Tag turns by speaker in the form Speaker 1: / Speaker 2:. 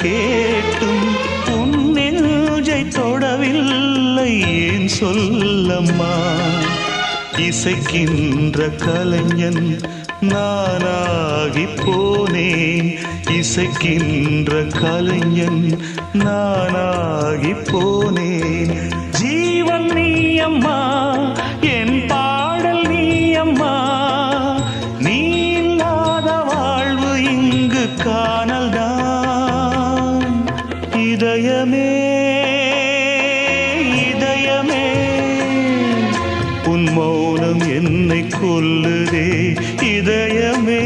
Speaker 1: கேட்டும் உன் நெஞ்சை தொடவில்லை ஏன் சொல்லம்மா இசைக்கின்ற கலைஞன் நானாகி போனேன் இசைக்கின்ற கலைஞன் நானாகி போனேன் ஜீவன் நீ அம்மா என் பாடல் நீ அம்மா நீ இல்லாத வாழ்வு இங்கு காணல்தான் இதயமே இதயமே உன் மௌனம் என்னை கொல்லுதே இதயமே